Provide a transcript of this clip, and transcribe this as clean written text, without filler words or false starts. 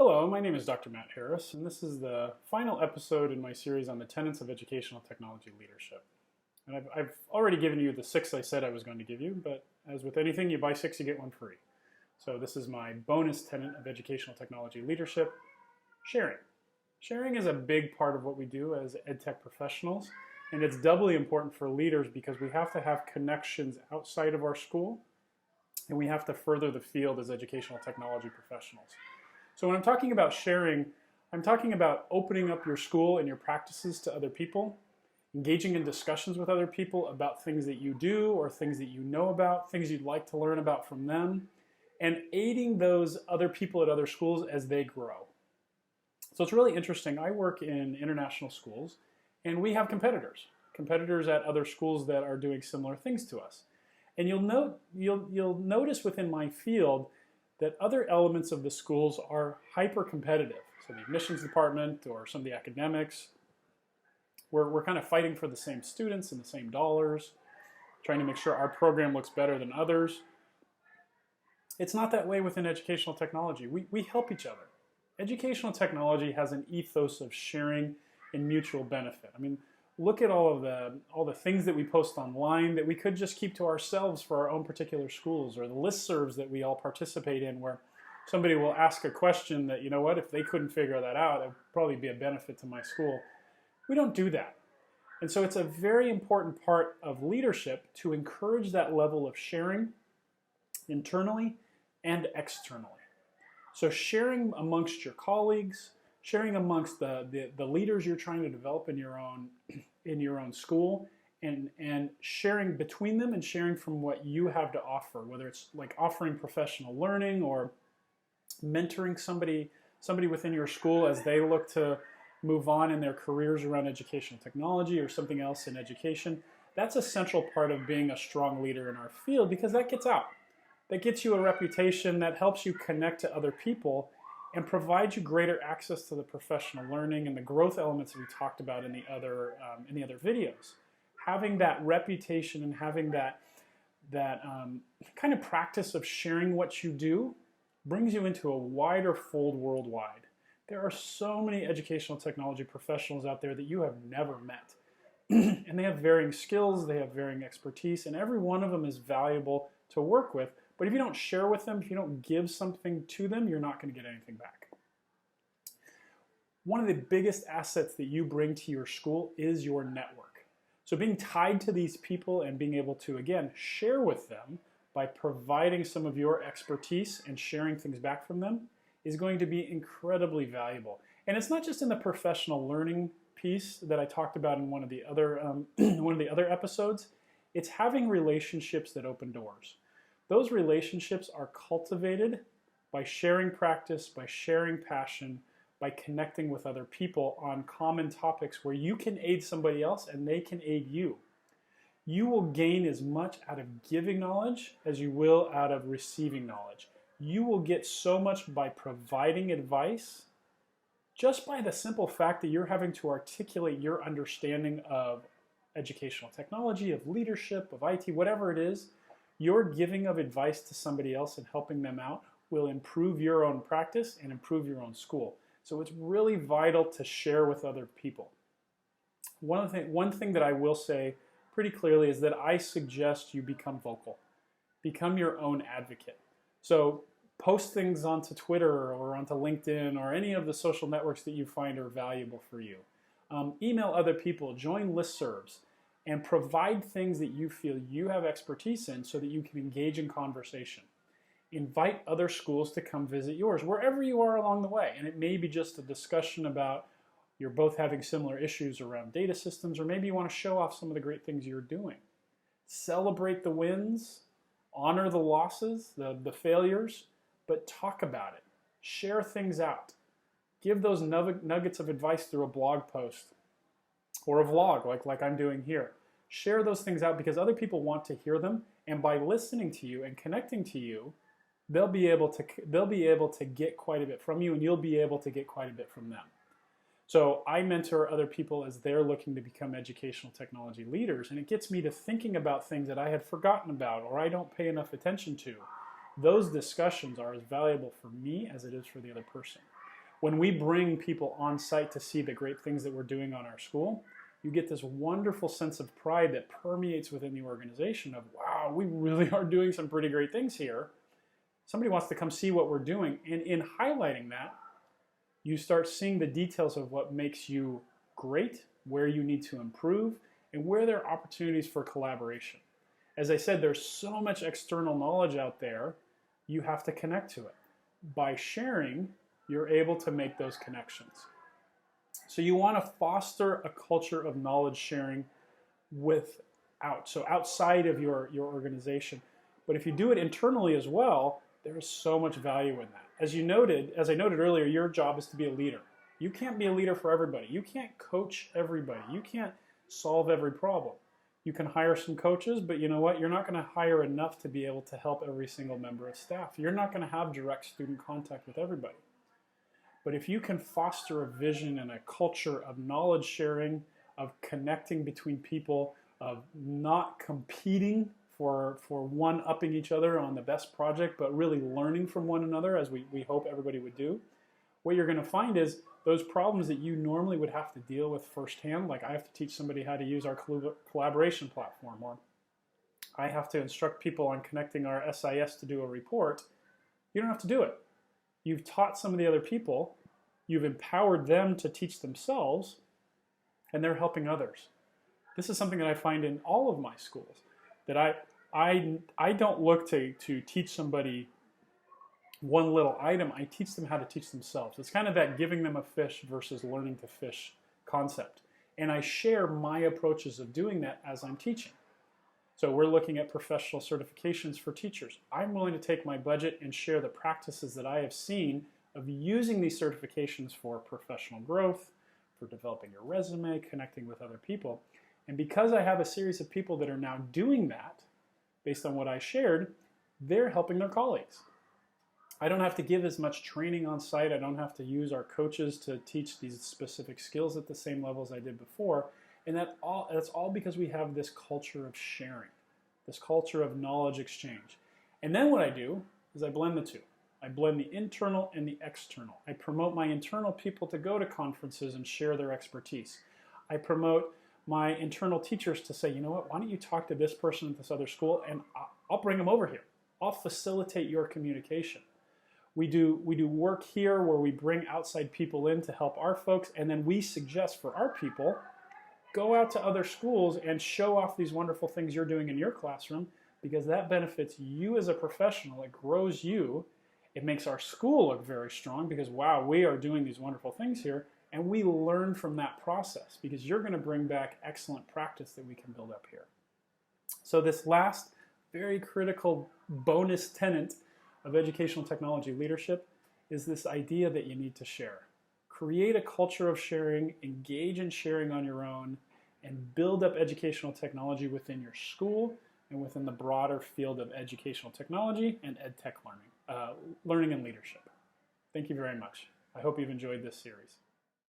Hello, my name is Dr. Matt Harris, and this is the final episode in my series on the tenets of educational technology leadership. And I've already given you the 6 I said I was going to give you, but as with anything, you buy 6, you get 1 free. So this is my bonus tenet of educational technology leadership, sharing. Sharing is a big part of what we do as EdTech professionals, and it's doubly important for leaders because we have to have connections outside of our school, and we have to further the field as educational technology professionals. So when I'm talking about sharing, I'm talking about opening up your school and your practices to other people, engaging in discussions with other people about things that you do or things that you know about, things you'd like to learn about from them, and aiding those other people at other schools as they grow. So it's really interesting. I work in international schools, and we have competitors at other schools that are doing similar things to us. And you'll notice within my field that other elements of the schools are hyper competitive. So the admissions department or some of the academics, we're kind of fighting for the same students and the same dollars, trying to make sure our program looks better than others. It's not that way within educational technology. We help each other. Educational technology has an ethos of sharing and mutual benefit. I mean, look at all the things that we post online that we could just keep to ourselves for our own particular schools, or the listservs that we all participate in where somebody will ask a question that, you know what, if they couldn't figure that out, it would probably be a benefit to my school. We don't do that. And so it's a very important part of leadership to encourage that level of sharing internally and externally. So sharing amongst your colleagues, sharing amongst the leaders you're trying to develop in your own school, and sharing between them and sharing from what you have to offer, whether it's like offering professional learning or mentoring somebody within your school as they look to move on in their careers around educational technology or something else in education. That's a central part of being a strong leader in our field, because that gets out. That gets you a reputation, that helps you connect to other people and provides you greater access to the professional learning and the growth elements that we talked about in the other videos. Having that reputation and having that kind of practice of sharing what you do brings you into a wider fold worldwide. There are so many educational technology professionals out there that you have never met. And they have varying skills, they have varying expertise, and every one of them is valuable to work with. But if you don't share with them, if you don't give something to them, you're not going to get anything back. One of the biggest assets that you bring to your school is your network. So being tied to these people and being able to, again, share with them by providing some of your expertise and sharing things back from them is going to be incredibly valuable. And it's not just in the professional learning piece that I talked about in one of the other episodes. It's having relationships that open doors. Those relationships are cultivated by sharing practice, by sharing passion, by connecting with other people on common topics where you can aid somebody else and they can aid you. You will gain as much out of giving knowledge as you will out of receiving knowledge. You will get so much by providing advice just by the simple fact that you're having to articulate your understanding of educational technology, of leadership, of IT, whatever it is. Your giving of advice to somebody else and helping them out will improve your own practice and improve your own school. So it's really vital to share with other people. One thing that I will say pretty clearly is that I suggest you become vocal. Become your own advocate. So post things onto Twitter or onto LinkedIn or any of the social networks that you find are valuable for you. Email other people, join listservs, and provide things that you feel you have expertise in so that you can engage in conversation. Invite other schools to come visit yours, wherever you are along the way. And it may be just a discussion about you're both having similar issues around data systems, or maybe you want to show off some of the great things you're doing. Celebrate the wins, honor the losses, the failures, but talk about it. Share things out. Give those nuggets of advice through a blog post or a vlog like I'm doing here. Share those things out because other people want to hear them, and by listening to you and connecting to you, they'll be able to get quite a bit from you, and you'll be able to get quite a bit from them. So I mentor other people as they're looking to become educational technology leaders, and it gets me to thinking about things that I had forgotten about or I don't pay enough attention to. Those discussions are as valuable for me as it is for the other person. When we bring people on site to see the great things that we're doing on our school, you get this wonderful sense of pride that permeates within the organization of, wow, we really are doing some pretty great things here. Somebody wants to come see what we're doing. And in highlighting that, you start seeing the details of what makes you great, where you need to improve, and where there are opportunities for collaboration. As I said, there's so much external knowledge out there, you have to connect to it. By sharing, you're able to make those connections. So you want to foster a culture of knowledge sharing so outside of your organization. But if you do it internally as well, there is so much value in that. As I noted earlier, your job is to be a leader. You can't be a leader for everybody. You can't coach everybody. You can't solve every problem. You can hire some coaches, but you know what? You're not going to hire enough to be able to help every single member of staff. You're not going to have direct student contact with everybody. But if you can foster a vision and a culture of knowledge sharing, of connecting between people, of not competing for one-upping each other on the best project, but really learning from one another, as we hope everybody would do, what you're going to find is those problems that you normally would have to deal with firsthand, like I have to teach somebody how to use our collaboration platform, or I have to instruct people on connecting our SIS to do a report, you don't have to do it. You've taught some of the other people, you've empowered them to teach themselves, and they're helping others. This is something that I find in all of my schools, that I don't look to teach somebody one little item. I teach them how to teach themselves. It's kind of that giving them a fish versus learning to fish concept. And I share my approaches of doing that as I'm teaching. So we're looking at professional certifications for teachers. I'm willing to take my budget and share the practices that I have seen of using these certifications for professional growth, for developing your resume, connecting with other people. And because I have a series of people that are now doing that, based on what I shared, they're helping their colleagues. I don't have to give as much training on site. I don't have to use our coaches to teach these specific skills at the same level as I did before. And that's all because we have this culture of sharing, this culture of knowledge exchange. And then what I do is I blend the two. I blend the internal and the external. I promote my internal people to go to conferences and share their expertise. I promote my internal teachers to say, you know what, why don't you talk to this person at this other school, and I'll bring them over here. I'll facilitate your communication. We do work here where we bring outside people in to help our folks, and then we suggest for our people, go out to other schools and show off these wonderful things you're doing in your classroom, because that benefits you as a professional. It grows you. It makes our school look very strong because, wow, we are doing these wonderful things here, and we learn from that process because you're going to bring back excellent practice that we can build up here. So this last very critical bonus tenet of educational technology leadership is this idea that you need to share. Create a culture of sharing, engage in sharing on your own, and build up educational technology within your school and within the broader field of educational technology and EdTech learning and leadership. Thank you very much. I hope you've enjoyed this series.